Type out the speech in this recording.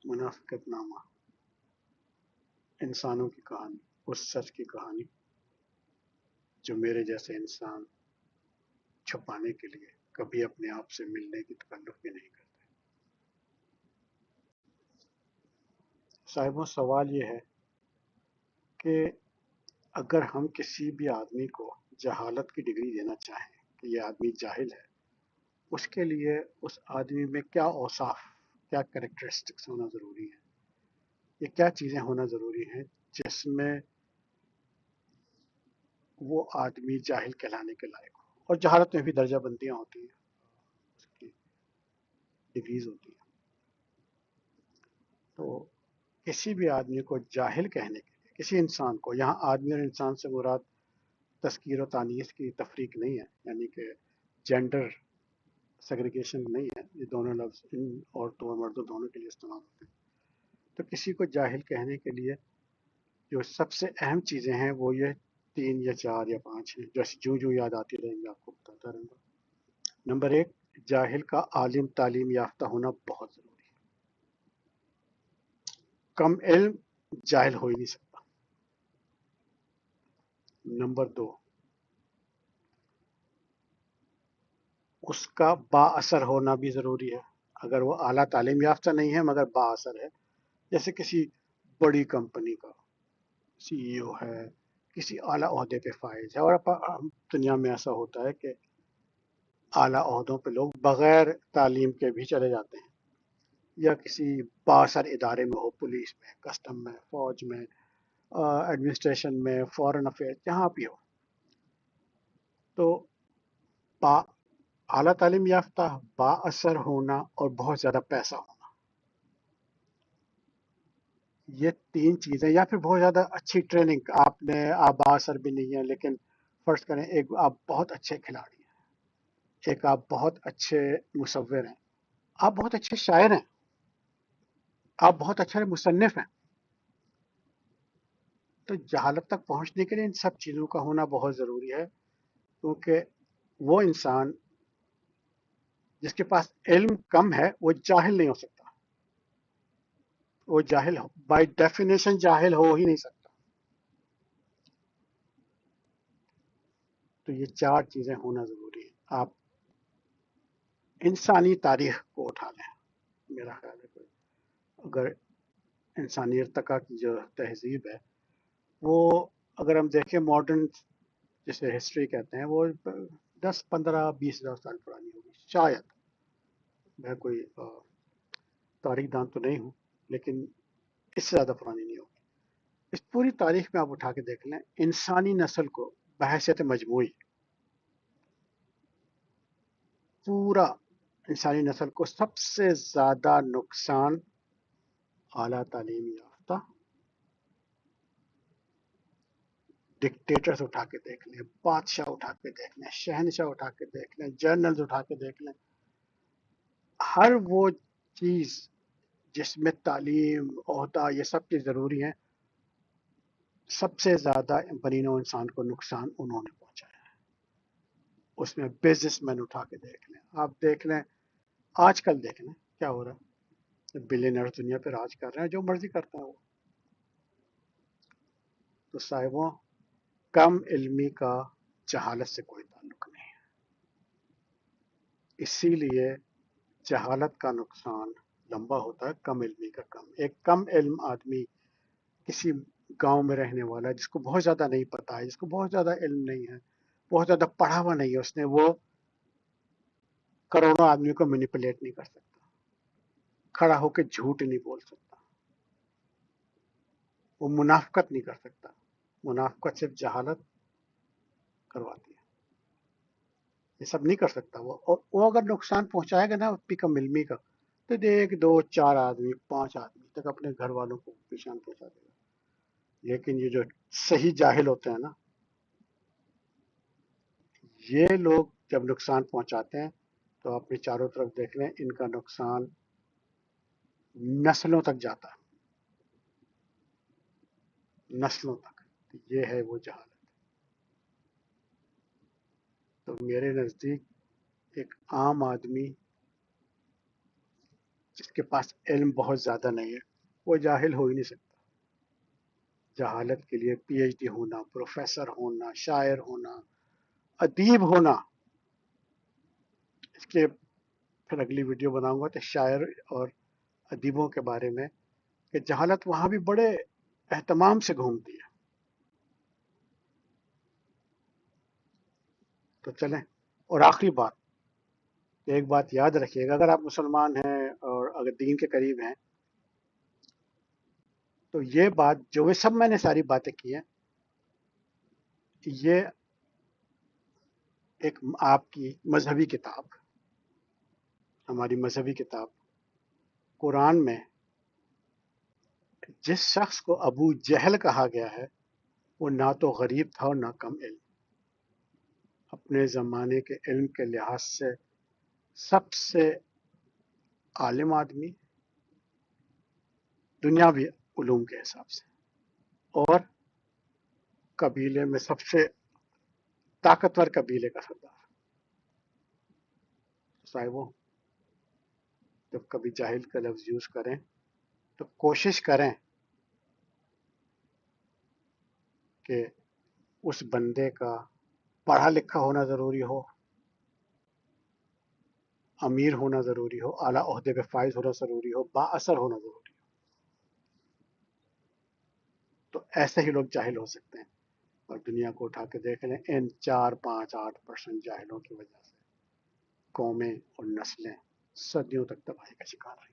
منافقت نامہ، انسانوں کی کہانی، اس سچ کی کہانی جو میرے جیسے انسان چھپانے کے لیے کبھی اپنے آپ سے ملنے کی تکلف بھی نہیں کرتے۔ صاحبوں، سوال یہ ہے کہ اگر ہم کسی بھی آدمی کو جہالت کی ڈگری دینا چاہیں کہ یہ آدمی جاہل ہے، اس کے لیے اس آدمی میں کیا اوصاف، کیا کریکٹرسٹکس ہونا ضروری ہے، یہ کیا چیزیں ہونا ضروری ہیں جس میں وہ آدمی جاہل کہلانے کے لائق ہو؟ اور جہالت میں بھی درجہ بندیاں ہوتی ہیں، اس کی ڈگریز ہوتی ہیں۔ تو کسی بھی آدمی کو جاہل کہنے کے لیے، کسی انسان کو، یہاں آدمی اور انسان سے مراد تذکیر و تانیث کی تفریق نہیں ہے، یعنی کہ جینڈر سیگریگیشن نہیں ہے، یہ دونوں لفظ ان عورتوں اور مردوں دونوں کے لیے استعمال ہوتے ہیں۔ تو کسی کو جاہل کہنے کے لیے جو سب سے اہم چیزیں ہیں وہ یہ 3 یا 4 یا 5 ہیں، جیسے جو یاد آتی رہیں گے آپ کو بتاتا رہوں گا۔ نمبر 1، جاہل کا عالم تعلیم یافتہ ہونا بہت ضروری ہے۔ کم علم جاہل ہو ہی نہیں سکتا۔ نمبر 2، اس کا با اثر ہونا بھی ضروری ہے۔ اگر وہ اعلیٰ تعلیم یافتہ نہیں ہے مگر با اثر ہے، جیسے کسی بڑی کمپنی کا سی ای او ہے، کسی اعلیٰ عہدے پہ فائز ہے، اور دنیا میں ایسا ہوتا ہے کہ اعلیٰ عہدوں پہ لوگ بغیر تعلیم کے بھی چلے جاتے ہیں، یا کسی بااثر ادارے میں ہو، پولیس میں، کسٹم میں، فوج میں، ایڈمنسٹریشن میں، فورن افیئر، جہاں بھی ہو۔ تو با اعلیٰ تعلیم یافتہ، با اثر ہونا اور بہت زیادہ پیسہ ہونا، یہ 3 چیزیں، یا پھر بہت زیادہ اچھی ٹریننگ، آپ با اثر بھی نہیں ہیں لیکن فرض کریں ایک آپ بہت اچھے کھلاڑی ہیں، ایک آپ بہت اچھے مصور ہیں، آپ بہت اچھے شاعر ہیں، آپ بہت اچھے مصنف ہیں، تو جہالت تک پہنچنے کے لیے ان سب چیزوں کا ہونا بہت ضروری ہے، کیونکہ وہ انسان جس کے پاس علم کم ہے وہ جاہل نہیں ہو سکتا، وہ جاہل بائی ڈیفینیشن جاہل ہو ہی نہیں سکتا۔ تو یہ 4 چیزیں ہونا ضروری ہے۔ آپ انسانی تاریخ کو اٹھا لیں، میرا خیال ہے کہ اگر انسانی ارتقاء کی جو تہذیب ہے وہ اگر ہم دیکھیں ماڈرن جسے ہسٹری کہتے ہیں، وہ 10 15 20 ہزار سال پرانی ہوگی شاید، میں کوئی تاریخ دان تو نہیں ہوں لیکن اس سے زیادہ پرانی نہیں ہوگی۔ اس پوری تاریخ میں آپ اٹھا کے دیکھ لیں، انسانی نسل کو بحیثیت مجموعی، پورا انسانی نسل کو سب سے زیادہ نقصان اعلیٰ تعلیم یافتہ ڈکٹیٹرز اٹھا کے دیکھ لیں، بادشاہ اٹھا کے دیکھ لیں، شہنشاہ اٹھا کے دیکھ لیں، جنرلز اٹھا کے دیکھ لیں، ہر وہ چیز جس میں تعلیم، عہدہ، یہ سب چیز ضروری ہیں، سب سے زیادہ بنی نوع انسان کو نقصان انہوں نے پہنچایا ہے۔ اس میں بزنس مین اٹھا کے دیکھ لیں، آپ دیکھ لیں، آج کل دیکھ لیں کیا ہو رہا ہے، بلینئر دنیا پہ راج کر رہے ہیں، جو مرضی کرتا ہے وہ۔ تو صاحبوں، کم علمی کا جہالت سے کوئی تعلق نہیں ہے، اسی لیے جہالت کا نقصان لمبا ہوتا ہے، کم علمی کا کم۔ ایک کم علم آدمی، کسی گاؤں میں رہنے والا جس کو بہت زیادہ نہیں پتا ہے، جس کو بہت زیادہ علم نہیں ہے، بہت زیادہ پڑھا ہوا نہیں ہے اس نے، وہ کروڑوں آدمیوں کو مینیپولیٹ نہیں کر سکتا، کھڑا ہو کے جھوٹ نہیں بول سکتا، وہ منافقت نہیں کر سکتا۔ منافقت صرف جہالت کرواتی ہے، یہ سب نہیں کر سکتا وہ، اور وہ اگر نقصان پہنچائے گا نا اپنی کم علمی کا، تو 1 2 4 آدمی 5 آدمی تک اپنے گھر والوں کو پیشان پہنچا دے گا۔ لیکن یہ جو صحیح جاہل ہوتے ہیں نا، یہ لوگ جب نقصان پہنچاتے ہیں تو اپنے چاروں طرف دیکھ لیں، ان کا نقصان نسلوں تک جاتا ہے، نسلوں تک۔ یہ ہے وہ جہالت۔ تو میرے نزدیک ایک عام آدمی جس کے پاس علم بہت زیادہ نہیں ہے وہ جاہل ہو ہی نہیں سکتا. جہالت کے لیے پی ایچ ڈی ہونا، پروفیسر ہونا، شاعر ہونا، ادیب ہونا. اس کے پھر اگلی ویڈیو بناؤں گا تو شاعر اور ادیبوں کے بارے میں کہ جہالت وہاں بھی بڑے اہتمام سے گھومتی ہے. تو چلیں. اور آخری بات، ایک بات یاد رکھیے گا، اگر آپ مسلمان ہیں اور اگر دین کے قریب ہیں تو یہ بات جو یہ سب میں نے ساری باتیں کی ہیں، یہ ایک آپ کی مذہبی کتاب، ہماری مذہبی کتاب قرآن میں جس شخص کو ابو جہل کہا گیا ہے وہ نہ تو غریب تھا اور نہ کم علم. اپنے زمانے کے علم کے لحاظ سے سب سے عالم آدمی دنیاوی علوم کے حساب سے، اور قبیلے میں سب سے طاقتور قبیلے کا سردار. صاحبوں، جب کبھی جاہل کا لفظ یوز کریں تو کوشش کریں کہ اس بندے کا پڑھا لکھا ہونا ضروری ہو، امیر ہونا ضروری ہو، اعلیٰ عہدے پہ فائز ہونا ضروری ہو، با اثر ہونا ضروری ہو. تو ایسے ہی لوگ جاہل ہو سکتے ہیں. اور دنیا کو اٹھا کے دیکھ لیں، ان 4 5 8% جاہلوں کی وجہ سے قومیں اور نسلیں صدیوں تک تباہی کا شکار رہی.